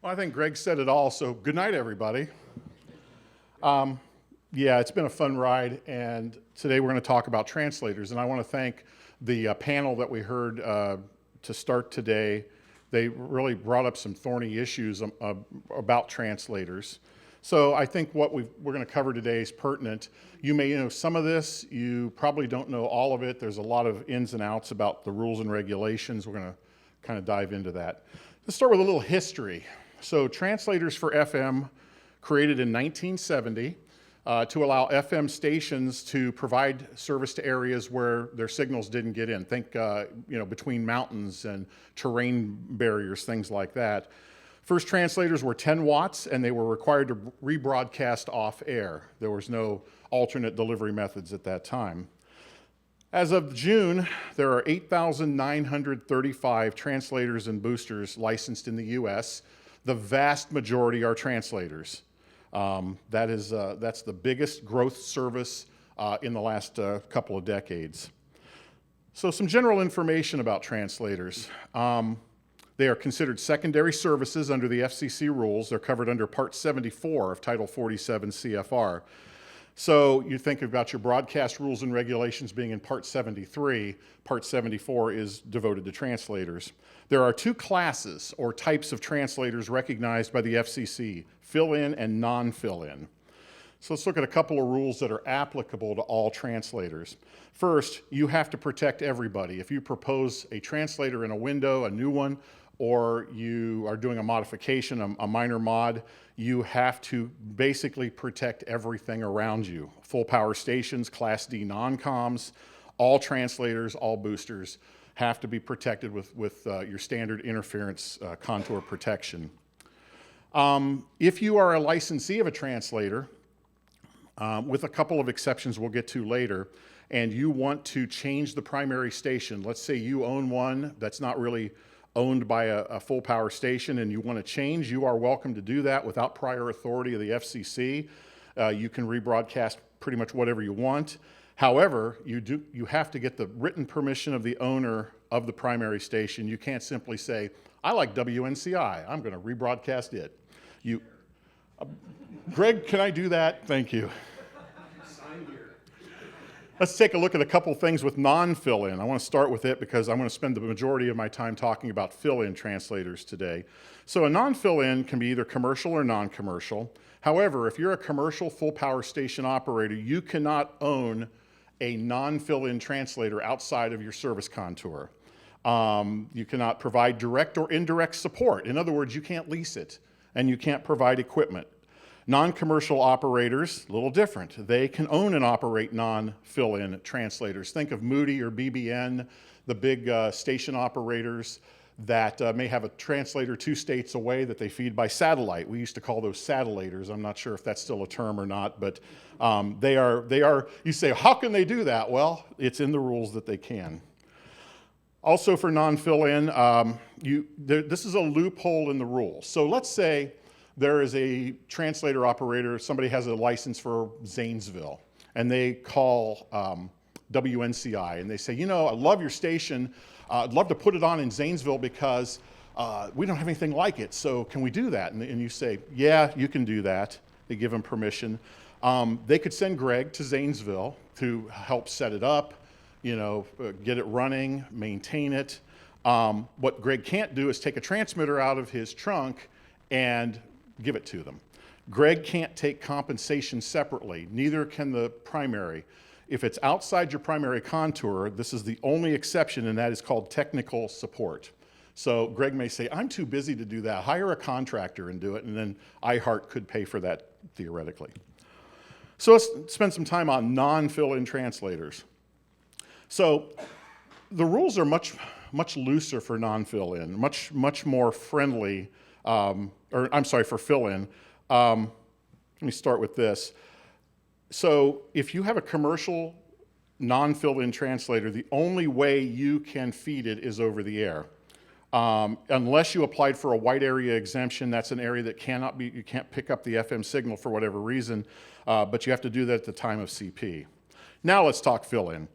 Well, I think Greg said it all, so good night, everybody. Yeah, it's been a fun ride, and today we're going to talk about translators, and I want to thank the panel that we heard to start today. They really brought up some thorny issues about translators. So I think what we're going to cover today is pertinent. You may know some of this, you probably don't know all of it. There's a lot of ins and outs about the rules and regulations. We're going to kind of dive into that. Let's start with a little history. So translators for FM created in 1970 to allow FM stations to provide service to areas where their signals didn't get in. Think, between mountains and terrain barriers, things like that. First translators were 10 watts, and they were required to rebroadcast off air. There was no alternate delivery methods at that time. As of June, there are 8,935 translators and boosters licensed in the US. The vast majority are translators. That's the biggest growth service in the last couple of decades. So some general information about translators. They are considered secondary services under the FCC rules. They're covered under Part 74 of Title 47 CFR. So you think about your broadcast rules and regulations being in Part 73. Part 74 is devoted to translators. There are two classes or types of translators recognized by the FCC, fill-in and non-fill-in. So let's look at a couple of rules that are applicable to all translators. First, you have to protect everybody. If you propose a translator in a window, a new one, or you are doing a modification, a minor mod, you have to basically protect everything around you. Full power stations, Class D non-coms, all translators, all boosters have to be protected with your standard interference contour protection. If you are a licensee of a translator, with a couple of exceptions we'll get to later, and you want to change the primary station, let's say you own one that's not really owned by a full power station and you want to change, you are welcome to do that without prior authority of the FCC. You can rebroadcast pretty much whatever you want. However, you have to get the written permission of the owner of the primary station. You can't simply say, I like WNCI, I'm going to rebroadcast it. Greg, can I do that? Thank you. Let's take a look at a couple things with non-fill-in. I want to start with it because I'm going to spend the majority of my time talking about fill-in translators today. So a non-fill-in can be either commercial or non-commercial. However, if you're a commercial full power station operator, you cannot own a non-fill-in translator outside of your service contour. You cannot provide direct or indirect support. In other words, you can't lease it and you can't provide equipment. Non-commercial operators, a little different. They can own and operate non-fill-in translators. Think of Moody or BBN, the big station operators that may have a translator 2 states away that they feed by satellite. We used to call those satellators. I'm not sure if that's still a term or not, but they are, you say, how can they do that? Well, it's in the rules that they can. Also for non-fill-in, this is a loophole in the rules. So let's say there is a translator operator, somebody has a license for Zanesville, and they call WNCI, and they say, I love your station. I'd love to put it on in Zanesville because we don't have anything like it, so can we do that? And you say, yeah, you can do that. They give them permission. They could send Greg to Zanesville to help set it up, get it running, maintain it. What Greg can't do is take a transmitter out of his trunk and give it to them. Greg can't take compensation separately, neither can the primary. If it's outside your primary contour, this is the only exception, and that is called technical support. So Greg may say, I'm too busy to do that. Hire a contractor and do it, and then iHeart could pay for that theoretically. So let's spend some time on non-fill-in translators. So the rules are much looser for non-fill-in, much more friendly, for fill-in. Let me start with this. So if you have a commercial non-fill-in translator, the only way you can feed it is over the air. Unless you applied for a white area exemption, that's an area that you can't pick up the FM signal for whatever reason, but you have to do that at the time of CP. Now let's talk fill-in.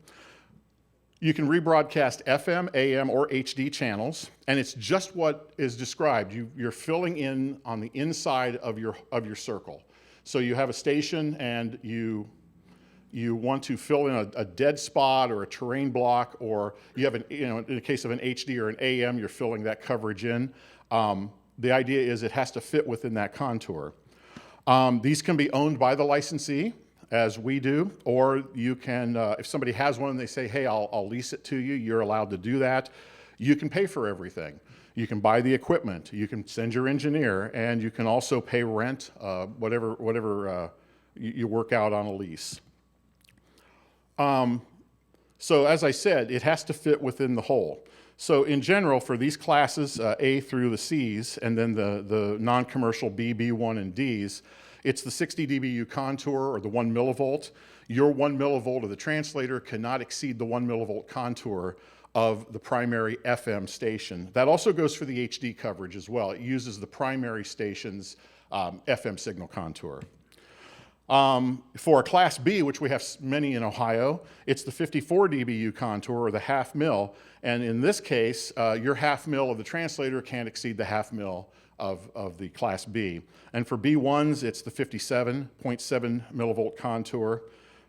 You can rebroadcast FM, AM, or HD channels, and it's just what is described. You're filling in on the inside of your circle. So you have a station and you want to fill in a dead spot or a terrain block, or you have in the case of an HD or an AM, you're filling that coverage in. The idea is it has to fit within that contour. These can be owned by the licensee, as we do, or you can, if somebody has one and they say, hey, I'll lease it to you, you're allowed to do that. You can pay for everything. You can buy the equipment, you can send your engineer, and you can also pay rent, whatever you work out on a lease. So as I said, it has to fit within the whole. So in general, for these classes, A through the C's, and then the non-commercial B, B1, and D's, it's the 60 dBu contour or the 1 millivolt. Your 1 millivolt of the translator cannot exceed the 1 millivolt contour of the primary FM station. That also goes for the HD coverage as well. It uses the primary station's FM signal contour. For a Class B, which we have many in Ohio, it's the 54 dBu contour or the half mil. And in this case, your half mil of the translator can't exceed the half mil of the Class B. And for B1s, it's the 57.7 millivolt contour.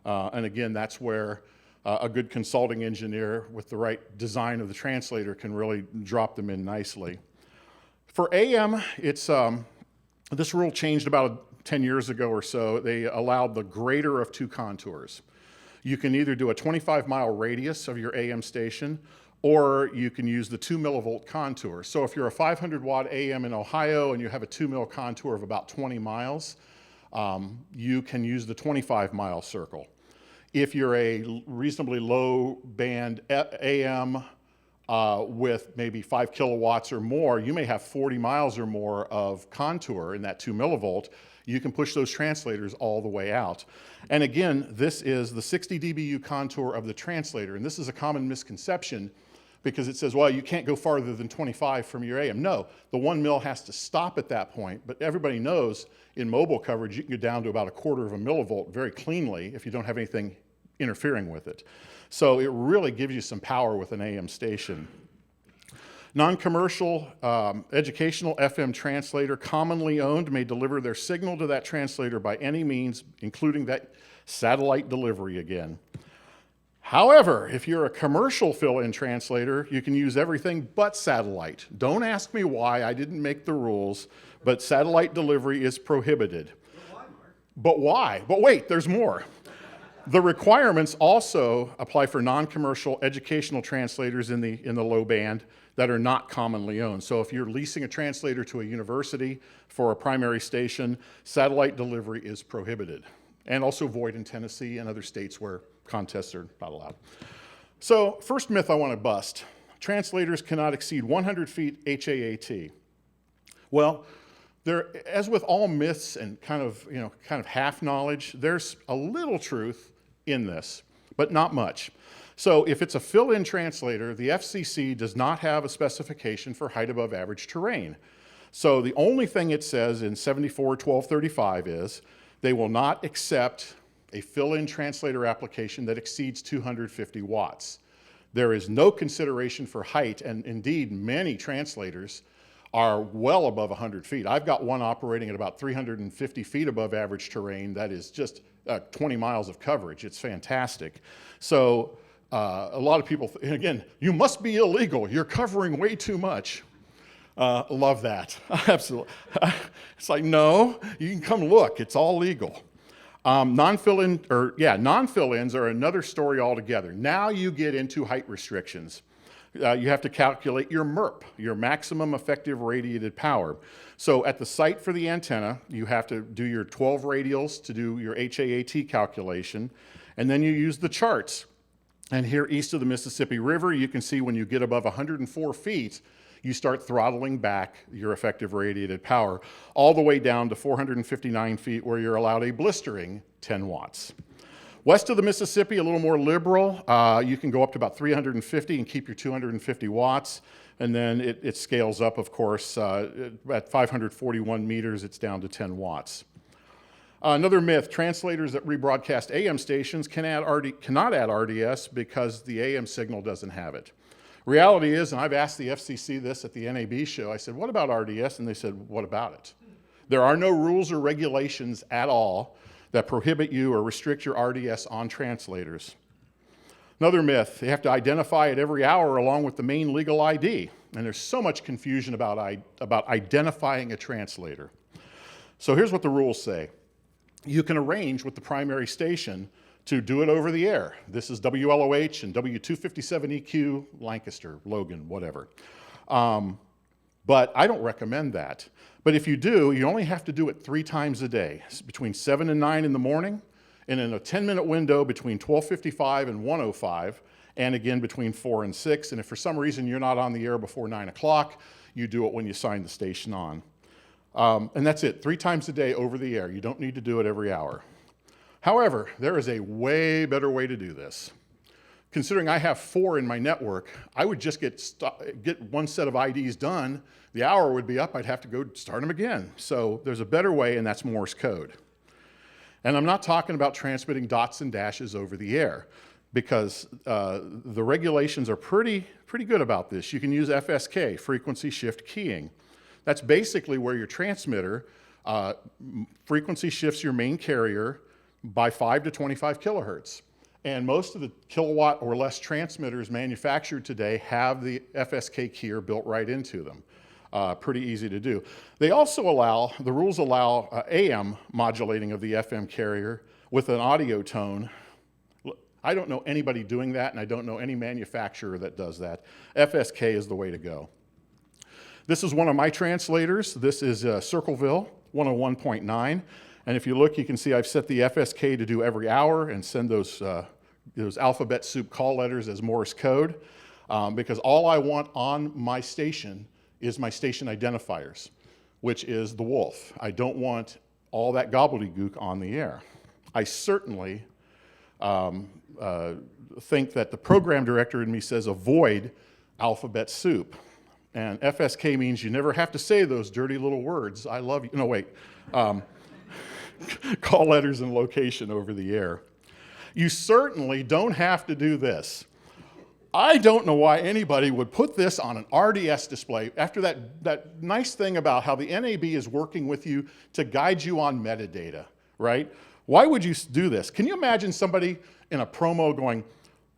And again, that's where a good consulting engineer with the right design of the translator can really drop them in nicely. For AM, it's, this rule changed about 10 years ago or so. They allowed the greater of two contours. You can either do a 25-mile radius of your AM station, or you can use the 2 millivolt contour. So if you're a 500-watt AM in Ohio and you have a 2 mil contour of about 20 miles, you can use the 25-mile circle. If you're a reasonably low band AM with maybe 5 kilowatts or more, you may have 40 miles or more of contour in that 2 millivolt. You can push those translators all the way out. And again, this is the 60 dBu contour of the translator. And this is a common misconception because it says, well, you can't go farther than 25 from your AM. No, the 1 mil has to stop at that point. But everybody knows in mobile coverage, you can go down to about 1/4 of a millivolt very cleanly if you don't have anything interfering with it. So it really gives you some power with an AM station. Non-commercial educational FM translator, commonly owned, may deliver their signal to that translator by any means, including that satellite delivery again. However, if you're a commercial fill-in translator, you can use everything but satellite. Don't ask me why, I didn't make the rules, but satellite delivery is prohibited. But why? But wait, there's more. The requirements also apply for non-commercial educational translators in the low band that are not commonly owned. So if you're leasing a translator to a university for a primary station, satellite delivery is prohibited, and also void in Tennessee and other states where contests are not allowed. So first myth I want to bust, translators cannot exceed 100 feet HAAT. Well, as with all myths and kind of half knowledge, there's a little truth in this, but not much. So if it's a fill-in translator, the FCC does not have a specification for height above average terrain. So the only thing it says in 74-1235 is they will not accept a fill-in translator application that exceeds 250 watts. There is no consideration for height, and indeed many translators are well above 100 feet. I've got one operating at about 350 feet above average terrain that is just 20 miles of coverage. It's fantastic. So a lot of people, again, you must be illegal. You're covering way too much. Love that, absolutely. It's like, no, you can come look, it's all legal. Non-fill-ins are another story altogether. Now you get into height restrictions. You have to calculate your MERP, your maximum effective radiated power. So at the site for the antenna, you have to do your 12 radials to do your HAAT calculation, and then you use the charts. And here east of the Mississippi River, you can see when you get above 104 feet, you start throttling back your effective radiated power all the way down to 459 feet where you're allowed a blistering 10 watts. West of the Mississippi, a little more liberal. You can go up to about 350 and keep your 250 watts. And then it scales up, of course. At 541 meters, it's down to 10 watts. Another myth, translators that rebroadcast AM stations cannot add RDS because the AM signal doesn't have it. Reality is, and I've asked the FCC this at the NAB show, I said, what about RDS? And they said, what about it? There are no rules or regulations at all that prohibit you or restrict your RDS on translators. Another myth, they have to identify it every hour along with the main legal ID. And there's so much confusion about identifying a translator. So here's what the rules say. You can arrange with the primary station to do it over the air. This is WLOH and W257EQ, Lancaster, Logan, whatever. But I don't recommend that. But if you do, you only have to do it 3 times a day, between 7 and 9 in the morning, and in a 10-minute window between 12:55 and 1:05, and again between 4 and 6. And if for some reason you're not on the air before 9 o'clock, you do it when you sign the station on. And that's it, 3 times a day over the air. You don't need to do it every hour. However, there is a way better way to do this. Considering I have 4 in my network, I would just get one set of IDs done. The hour would be up, I'd have to go start them again. So there's a better way, and that's Morse code. And I'm not talking about transmitting dots and dashes over the air, because the regulations are pretty good about this. You can use FSK, frequency shift keying. That's basically where your transmitter frequency shifts your main carrier by 5 to 25 kilohertz. And most of the kilowatt or less transmitters manufactured today have the FSK keyer built right into them. Pretty easy to do. They also the rules allow AM modulating of the FM carrier with an audio tone. I don't know anybody doing that, and I don't know any manufacturer that does that. FSK is the way to go. This is one of my translators. This is Circleville 101.9. And if you look, you can see I've set the FSK to do every hour and send those alphabet soup call letters as Morse code, because all I want on my station is my station identifiers, which is the wolf. I don't want all that gobbledygook on the air. I certainly think that the program director in me says avoid alphabet soup. And FSK means you never have to say those dirty little words. I love you. No, wait. Call letters and location over the air. You certainly don't have to do this. I don't know why anybody would put this on an RDS display after that nice thing about how the NAB is working with you to guide you on metadata, right? Why would you do this? Can you imagine somebody in a promo going,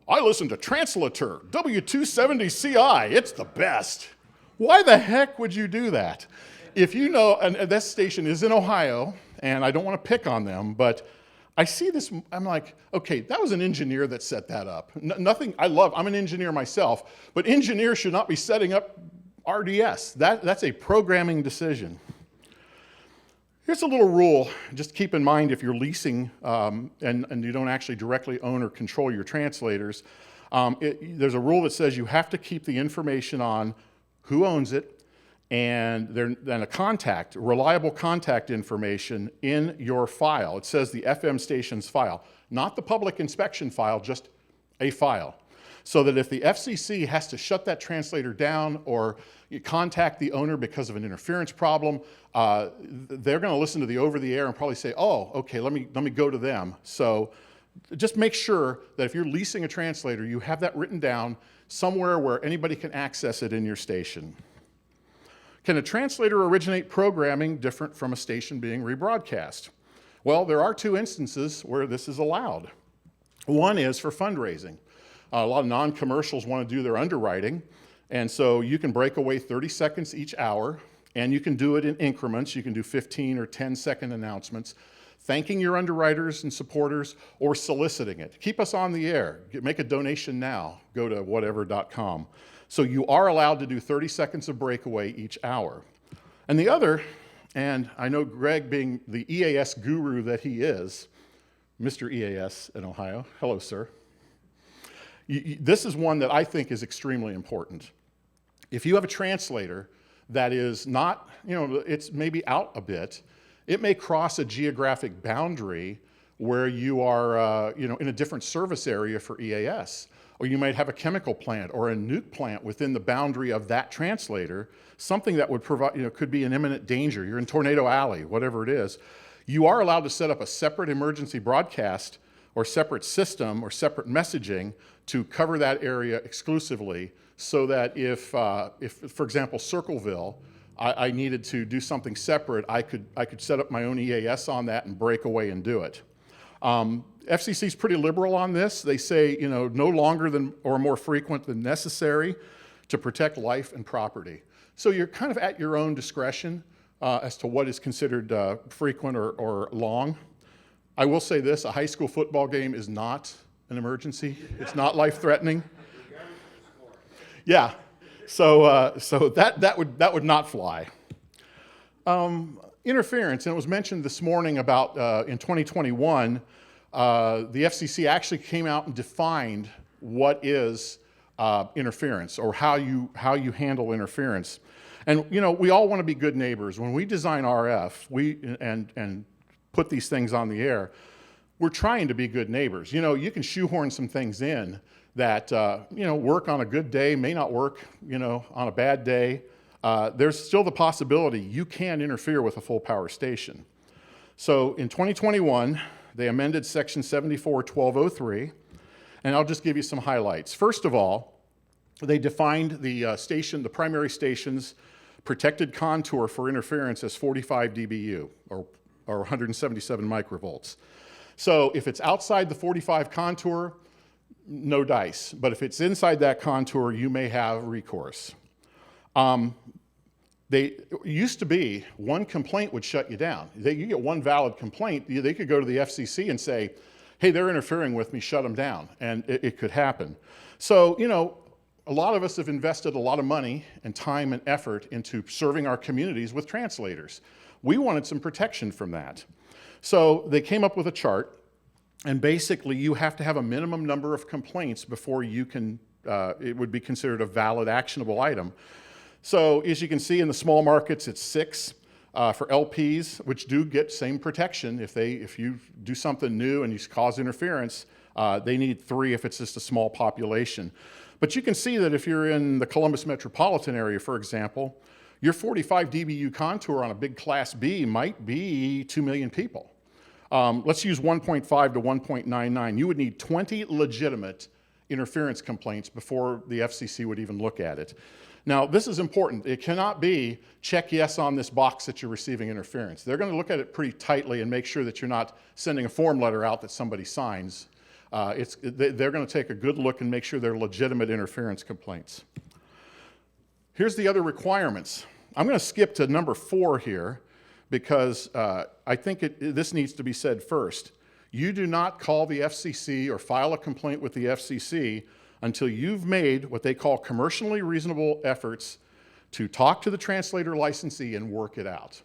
I listen to Translator, W270CI, it's the best. Why the heck would you do that? If you know, and this station is in Ohio, and I don't want to pick on them, but I see this, I'm like, okay, that was an engineer that set that up. I'm an engineer myself, but engineers should not be setting up RDS. That's a programming decision. Here's a little rule, just keep in mind if you're leasing and you don't actually directly own or control your translators. There's a rule that says you have to keep the information on who owns it, and then a reliable contact information in your file. It says the FM station's file, not the public inspection file, just a file. So that if the FCC has to shut that translator down or contact the owner because of an interference problem, they're going to listen to the over-the-air and probably say, oh, okay, let me go to them. So just make sure that if you're leasing a translator, you have that written down somewhere where anybody can access it in your station. Can a translator originate programming different from a station being rebroadcast? Well, there are 2 instances where this is allowed. One is for fundraising. A lot of non-commercials want to do their underwriting, and so you can break away 30 seconds each hour, and you can do it in increments. You can do 15 or 10-second announcements, thanking your underwriters and supporters or soliciting it. Keep us on the air. Make a donation now. Go to whatever.com. So you are allowed to do 30 seconds of breakaway each hour. And the other, and I know Greg being the EAS guru that he is, Mr. EAS in Ohio, hello, sir. This is one that I think is extremely important. If you have a translator that is not, it's maybe out a bit, it may cross a geographic boundary where you are, in a different service area for EAS. Or you might have a chemical plant or a nuke plant within the boundary of that translator, something that would provide, could be an imminent danger. You're in Tornado Alley, whatever it is. You are allowed to set up a separate emergency broadcast or separate system or separate messaging to cover that area exclusively, so that if for example, Circleville, I needed to do something separate, I could set up my own EAS on that and break away and do it. FCC is pretty liberal on this. They say, you know, no longer than or more frequent than necessary to protect life and property. So you're kind of at your own discretion as to what is considered frequent or long. I will say this, a high school football game is not an emergency. It's not life-threatening. Yeah, so that would not fly. Interference, and it was mentioned this morning about in 2021, the FCC actually came out and defined what is interference, or how you handle interference. And you know, we all want to be good neighbors. When we design RF, and put these things on the air, we're trying to be good neighbors. You know, you can shoehorn some things in that you know, work on a good day, may not work, you know, on a bad day. There's still the possibility you can interfere with a full power station. So in 2021, they amended Section 74-1203, and I'll just give you some highlights. First of all, they defined the primary station's protected contour for interference as 45 dBu, or 177 microvolts. So if it's outside the 45 contour, no dice. But if it's inside that contour, you may have recourse. It used to be one complaint would shut you down. You get one valid complaint, they could go to the FCC and say, hey, they're interfering with me, shut them down. And it could happen. So, you know, a lot of us have invested a lot of money and time and effort into serving our communities with translators. We wanted some protection from that. So they came up with a chart, and basically you have to have a minimum number of complaints before you can, it would be considered a valid actionable item. So as you can see, in the small markets, it's 6. For LPs, which do get same protection, if you do something new and you cause interference, they need 3 if it's just a small population. But you can see that if you're in the Columbus metropolitan area, for example, your 45 dBu contour on a big Class B might be 2 million people. Let's use 1.5 to 1.99. You would need 20 legitimate interference complaints before the FCC would even look at it. Now, this is important. It cannot be check yes on this box that you're receiving interference. They're going to look at it pretty tightly and make sure that you're not sending a form letter out that somebody signs. They're going to take a good look and make sure they're legitimate interference complaints. Here's the other requirements. I'm going to skip to number 4 here because I think this needs to be said first. You do not call the FCC or file a complaint with the FCC until you've made what they call commercially reasonable efforts to talk to the translator licensee and work it out.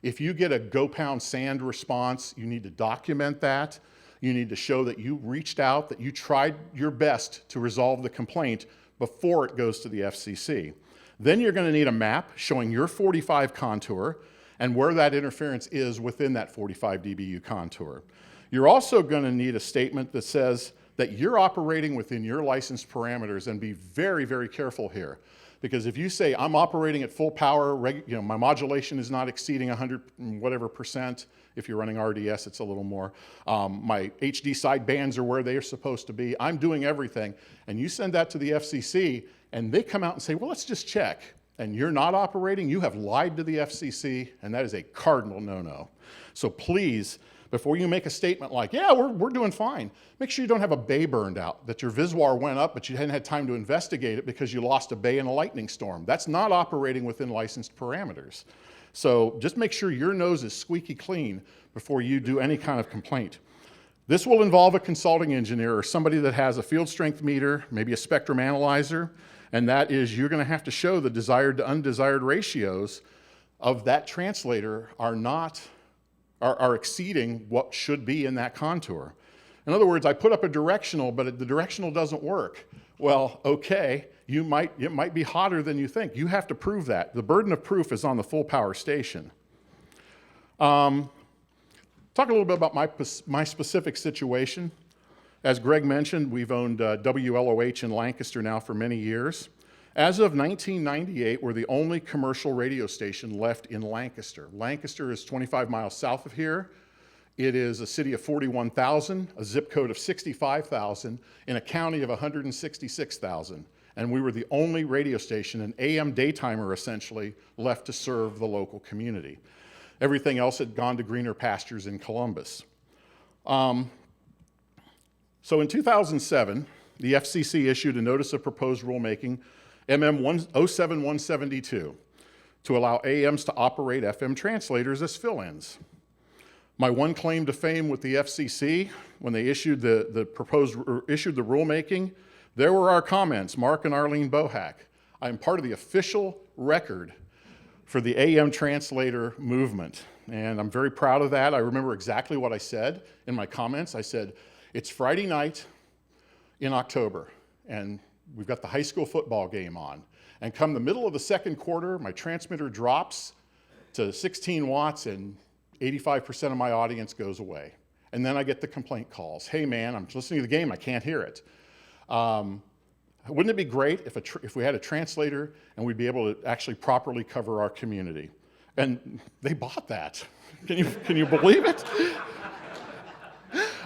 If you get a go pound sand response, you need to document that. You need to show that you reached out, that you tried your best to resolve the complaint before it goes to the FCC. Then you're going to need a map showing your 45 contour and where that interference is within that 45 dBu contour. You're also going to need a statement that says that you're operating within your license parameters, and be very, very careful here. Because if you say, I'm operating at full power, my modulation is not exceeding 100 whatever percent. If you're running RDS, it's a little more. My HD side bands are where they are supposed to be. I'm doing everything. And you send that to the FCC, and they come out and say, well, let's just check. And you're not operating, you have lied to the FCC, and that is a cardinal no-no. So please, before you make a statement like, yeah, we're doing fine, make sure you don't have a bay burned out, that your VISWAR went up, but you hadn't had time to investigate it because you lost a bay in a lightning storm. That's not operating within licensed parameters. So just make sure your nose is squeaky clean before you do any kind of complaint. This will involve a consulting engineer or somebody that has a field strength meter, maybe a spectrum analyzer, and that is you're going to have to show the desired to undesired ratios of that translator are exceeding what should be in that contour. In other words, I put up a directional, but the directional doesn't work. Well, okay, it might be hotter than you think. You have to prove that. The burden of proof is on the full power station. Talk a little bit about my specific situation. As Greg mentioned, we've owned WLOH in Lancaster now for many years. As of 1998, we're the only commercial radio station left in Lancaster. Lancaster is 25 miles south of here. It is a city of 41,000, a zip code of 65,000, in a county of 166,000. And we were the only radio station, an AM daytimer essentially, left to serve the local community. Everything else had gone to greener pastures in Columbus. So in 2007, the FCC issued a notice of proposed rulemaking, MM 07172, to allow AMs to operate FM translators as fill-ins. My one claim to fame with the FCC, when they issued the rulemaking, there were our comments, Mark and Arlene Bohach. I am part of the official record for the AM translator movement, and I'm very proud of that. I remember exactly what I said in my comments. I said, it's Friday night in October, and we've got the high school football game on. And come the middle of the second quarter, my transmitter drops to 16 watts and 85% of my audience goes away. And then I get the complaint calls. Hey man, I'm listening to the game, I can't hear it. Wouldn't it be great if we had a translator and we'd be able to actually properly cover our community? And they bought that. Can you believe it?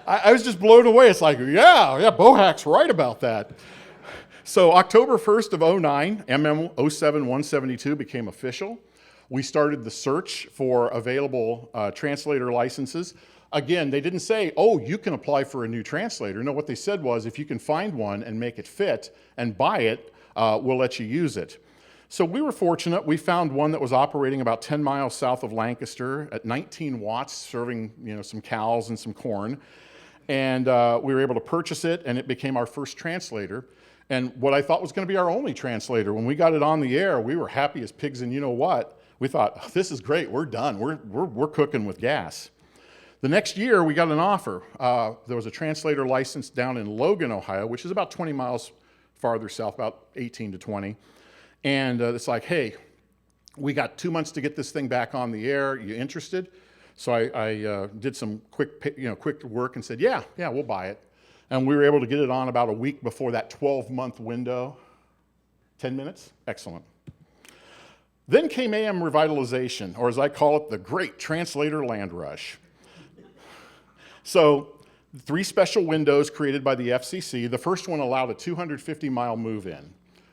I was just blown away. It's like, yeah, Bohach's right about that. So October 1st of 09, MM 07172 became official. We started the search for available translator licenses. Again, they didn't say, oh, you can apply for a new translator. No, what they said was, if you can find one and make it fit and buy it, we'll let you use it. So we were fortunate. We found one that was operating about 10 miles south of Lancaster at 19 watts, serving some cows and some corn. And we were able to purchase it, and it became our first translator. And what I thought was going to be our only translator, when we got it on the air, we were happy as pigs, and you know what? We thought, oh, this is great, we're done, we're cooking with gas. The next year, we got an offer. There was a translator license down in Logan, Ohio, which is about 20 miles farther south, about 18 to 20. And it's like, hey, we got 2 months to get this thing back on the air, you interested? So I did some quick work and said, yeah, we'll buy it. And we were able to get it on about a week before that 12-month window. 10 minutes? Excellent. Then came AM revitalization, or as I call it, the great translator land rush. So 3 special windows created by the FCC. The first one allowed a 250-mile move-in.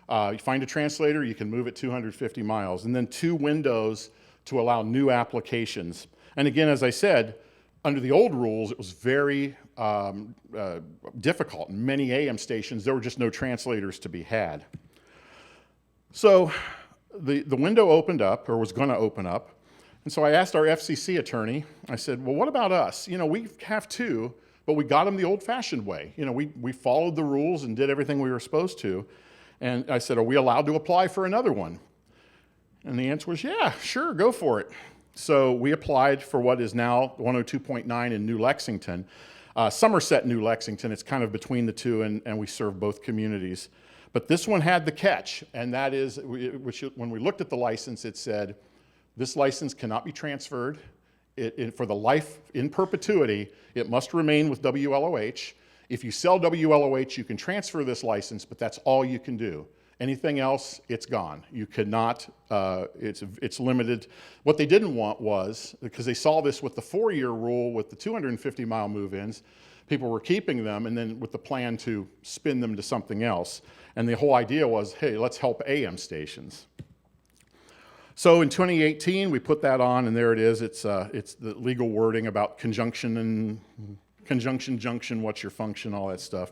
You find a translator, you can move it 250 miles. And then 2 windows to allow new applications. And again, as I said, under the old rules, it was very difficult. In many AM stations, there were just no translators to be had. So the window opened up, or was going to open up, and so I asked our FCC attorney, I said, well, what about us? We have 2, but we got them the old-fashioned way. We followed the rules and did everything we were supposed to. And I said, are we allowed to apply for another one? And the answer was, yeah, sure, go for it. So we applied for what is now 102.9 in New Lexington. Somerset, New Lexington, it's kind of between the two, and we serve both communities. But this one had the catch, and that is, when we looked at the license, it said, this license cannot be transferred. For the life, in perpetuity, it must remain with WLOH. If you sell WLOH, you can transfer this license, but that's all you can do. Anything else, it's gone. You cannot, it's limited. What they didn't want was, because they saw this with the 4-year rule with the 250-mile move-ins, people were keeping them, and then with the plan to spin them to something else. And the whole idea was, hey, let's help AM stations. So in 2018, we put that on, and there it is. It's the legal wording about conjunction and conjunction, junction, what's your function, all that stuff.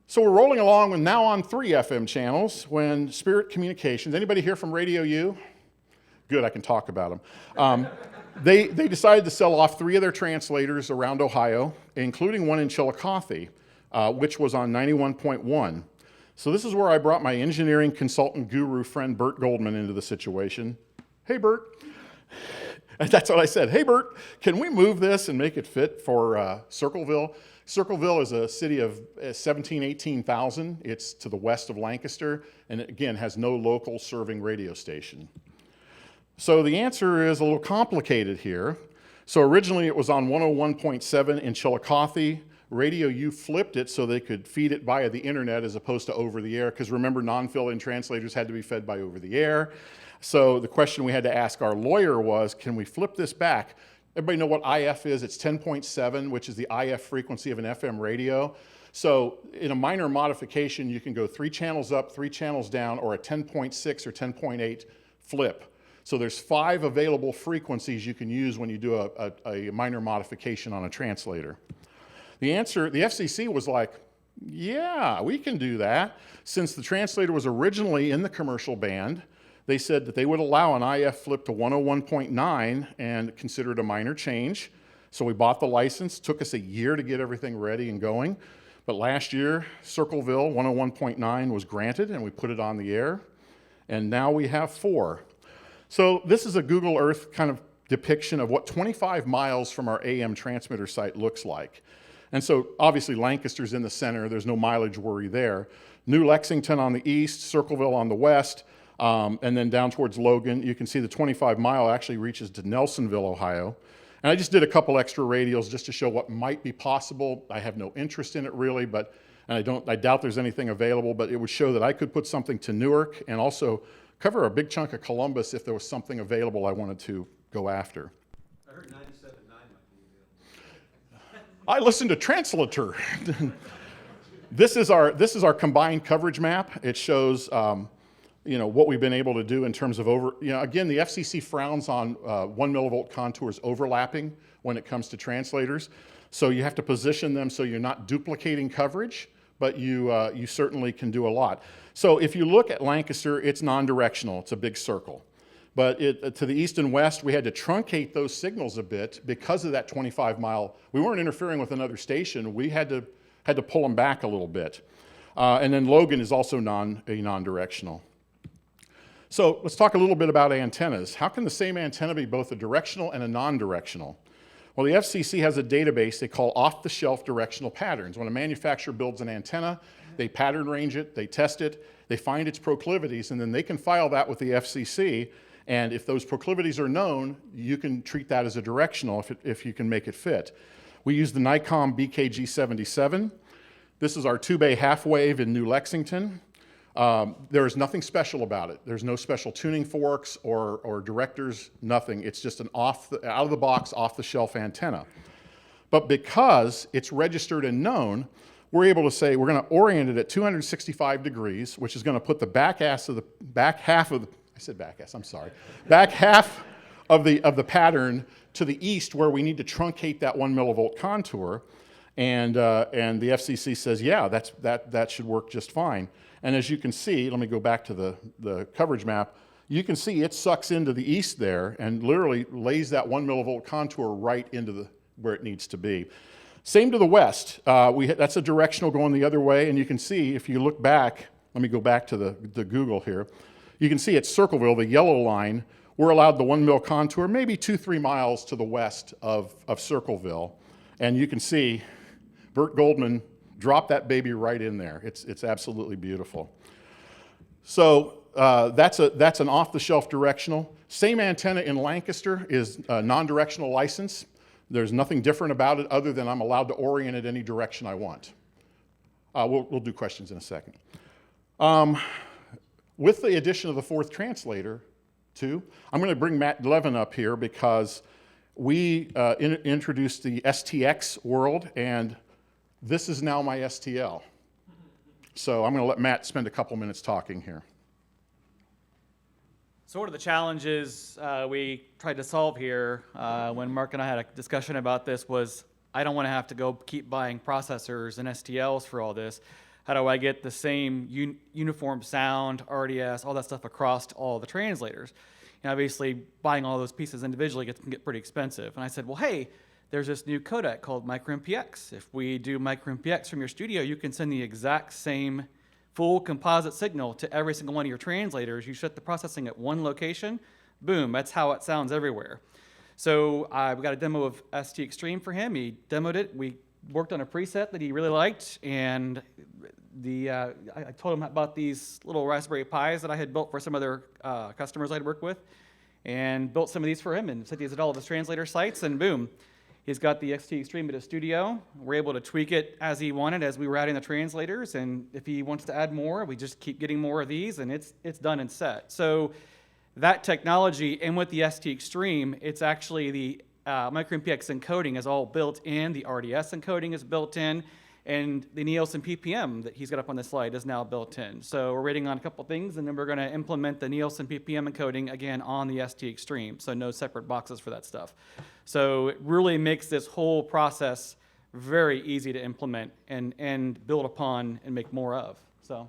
So we're rolling along with now on 3 FM channels when Spirit Communications, anybody here from Radio U? Good, I can talk about them. They decided to sell off 3 of their translators around Ohio, including one in Chillicothe, which was on 91.1. So this is where I brought my engineering consultant guru friend Bert Goldman into the situation. Hey, Bert. That's what I said. Hey, Bert, can we move this and make it fit for Circleville? Circleville is a city of 17,000, 18,000. It's to the west of Lancaster, and it, again, has no local serving radio station. So the answer is a little complicated here. So originally it was on 101.7 in Chillicothe. Radio U flipped it so they could feed it via the internet as opposed to over the air, because remember, non-fill-in translators had to be fed by over the air. So the question we had to ask our lawyer was, can we flip this back? Everybody know what IF is? It's 10.7, which is the IF frequency of an FM radio. So in a minor modification, you can go 3 channels up, 3 channels down, or a 10.6 or 10.8 flip. So there's 5 available frequencies you can use when you do a minor modification on a translator. The answer, the FCC was like, yeah, we can do that. Since the translator was originally in the commercial band, they said that they would allow an IF flip to 101.9 and consider it a minor change. So we bought the license. Took us a year to get everything ready and going. But last year, Circleville 101.9 was granted, and we put it on the air. And now we have 4. So this is a Google Earth kind of depiction of what 25 miles from our AM transmitter site looks like. And so obviously Lancaster's in the center. There's no mileage worry there. New Lexington on the east, Circleville on the west, and then down towards Logan. You can see the 25-mile actually reaches to Nelsonville, Ohio. And I just did a couple extra radials just to show what might be possible. I have no interest in it really, but and I doubt there's anything available, but it would show that I could put something to Newark and also cover a big chunk of Columbus if there was something available I wanted to go after. I heard 97.9 might be available. I listened to Translator. This is our combined coverage map. It shows what we've been able to do in terms of again, the FCC frowns on 1 millivolt contours overlapping when it comes to translators. So you have to position them so you're not duplicating coverage, but you certainly can do a lot. So if you look at Lancaster, it's non-directional. It's a big circle. But to the east and west, we had to truncate those signals a bit because of that 25-mile. We weren't interfering with another station. We had to pull them back a little bit. And then Logan is also non-directional. So let's talk a little bit about antennas. How can the same antenna be both a directional and a non-directional? Well, the FCC has a database they call off-the-shelf directional patterns. When a manufacturer builds an antenna, they pattern range it, they test it, they find its proclivities, and then they can file that with the FCC. And if those proclivities are known, you can treat that as a directional if you can make it fit. We use the Nikon BKG77. This is our 2-bay half-wave in New Lexington. There is nothing special about it. There's no special tuning forks or directors, nothing. It's just an out-of-the-box, off-the-shelf antenna. But because it's registered and known, we're able to say we're going to orient it at 265 degrees, which is going to put the back half of the pattern to the east where we need to truncate that 1 millivolt contour. And the FCC says, yeah, that should work just fine. And as you can see, let me go back to the coverage map. You can see it sucks into the east there and literally lays that 1 millivolt contour right into where it needs to be. Same to the west. That's a directional going the other way, and you can see if you look back, let me go back to the Google here. You can see at Circleville, the yellow line, we're allowed the 1 mil contour maybe 2-3 miles to the west of Circleville. And you can see Bert Goldman dropped that baby right in there. It's absolutely beautiful. So that's an off-the-shelf directional. Same antenna in Lancaster is a non-directional license. There's nothing different about it other than I'm allowed to orient it any direction I want. We'll do questions in a second. With the addition of the 4th translator, too, I'm going to bring Matt Levin up here because we introduced the STX world, and this is now my STL. So I'm going to let Matt spend a couple minutes talking here. So one of the challenges we tried to solve here when Mark and I had a discussion about this was, I don't want to have to go keep buying processors and STLs for all this. How do I get the same uniform sound, RDS, all that stuff across all the translators? And obviously, buying all those pieces individually can get pretty expensive. And I said, well, hey, there's this new codec called MicroMPX. If we do MicroMPX from your studio, you can send the exact same full composite signal to every single one of your translators. You shut the processing at one location, boom, that's how it sounds everywhere. So we got a demo of ST Extreme for him. He demoed it. We worked on a preset that he really liked, and I told him about these little Raspberry Pis that I had built for some other customers I'd worked with, and built some of these for him and sent these at all of his translator sites, and boom. He's got the XT Extreme at his studio. We're able to tweak it as he wanted as we were adding the translators. And if he wants to add more, we just keep getting more of these, and it's done and set. So that technology, and with the ST Extreme, it's actually the micro MPX encoding is all built in. The RDS encoding is built in. And the Nielsen PPM that he's got up on the slide is now built in. So we're waiting on a couple things, and then we're going to implement the Nielsen PPM encoding again on the ST Extreme. So no separate boxes for that stuff. So it really makes this whole process very easy to implement and build upon and make more of. So.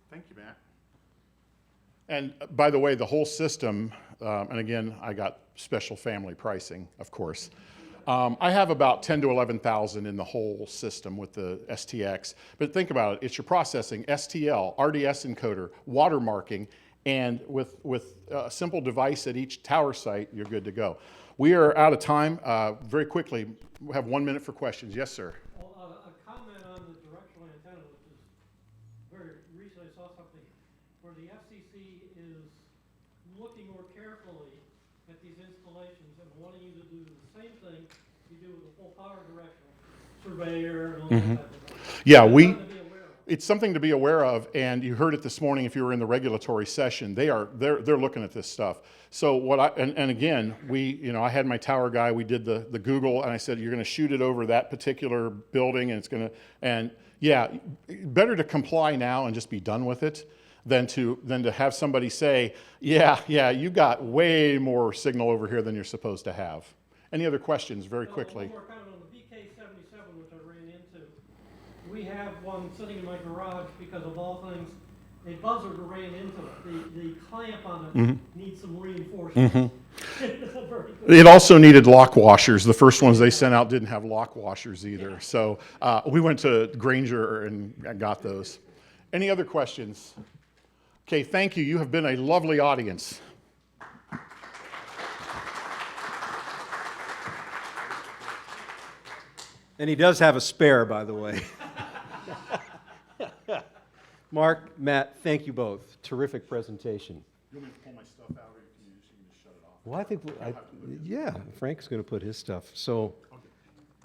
Thank you, Matt. And by the way, the whole system, and again, I got special family pricing, of course. I have about 10 to 11,000 in the whole system with the STX. But think about it, it's your processing, STL, RDS encoder, watermarking, and with a simple device at each tower site, you're good to go. We are out of time. Very quickly, we have 1 minute for questions. Yes, sir. Well, a comment on the directional antenna, which is very recently I saw something where the FCC is looking more carefully at these installations and wanting you to do the same thing you do with a full power directional surveyor and all that type of thing. Yeah, Something to be aware of. it's something to be aware of, and you heard it this morning if you were in the regulatory session. They're looking at this stuff. So and again, I had my tower guy, we did the Google, and I said, you're gonna shoot it over that particular building, and yeah, better to comply now and just be done with it than to have somebody say, yeah, you got way more signal over here than you're supposed to have. Any other questions, very quickly? One more comment on the BK77, which I ran into. We have one sitting in my garage because of all things, a buzzard ran into it. The clamp on it needs some reinforcement. Very good. It also needed lock washers. The first ones they sent out didn't have lock washers either. So we went to Granger and got those. Any other questions? Okay, thank you. You have been a lovely audience. And he does have a spare, by the way. Mark, Matt, thank you both. Terrific presentation. You want me to pull my stuff out, or you can just shut it off? Well, I think, yeah, Frank's going to put his stuff. So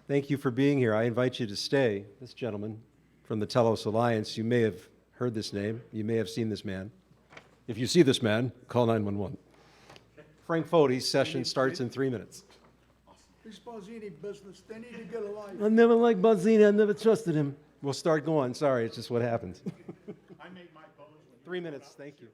thank you for being here. I invite you to stay. This gentleman from the Telos Alliance, you may have heard this name. You may have seen this man. If you see this man, call 911. Frank Fode's session starts in 3 minutes. This Bozzini business, they need to get a life. I never liked Bozzini. I never trusted him. We'll start going. Sorry, it's just what happens. I made my bones when 3 minutes. Thank you.